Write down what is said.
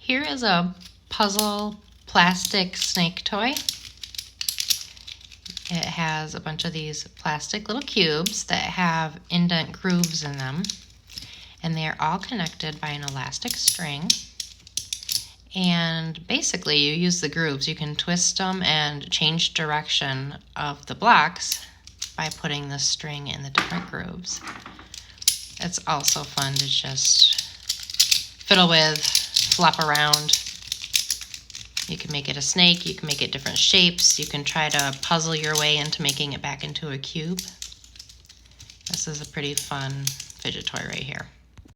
Here is a puzzle plastic snake toy. It has a bunch of these plastic little cubes that have indent grooves in them, and they are all connected by an elastic string. And basically you use the grooves. You can twist them and change direction of the blocks by putting the string in the different grooves. It's also fun to just fiddle with, flop around. You can make it a snake, you can make it different shapes, you can try to puzzle your way into making it back into a cube. This is a pretty fun fidget toy right here.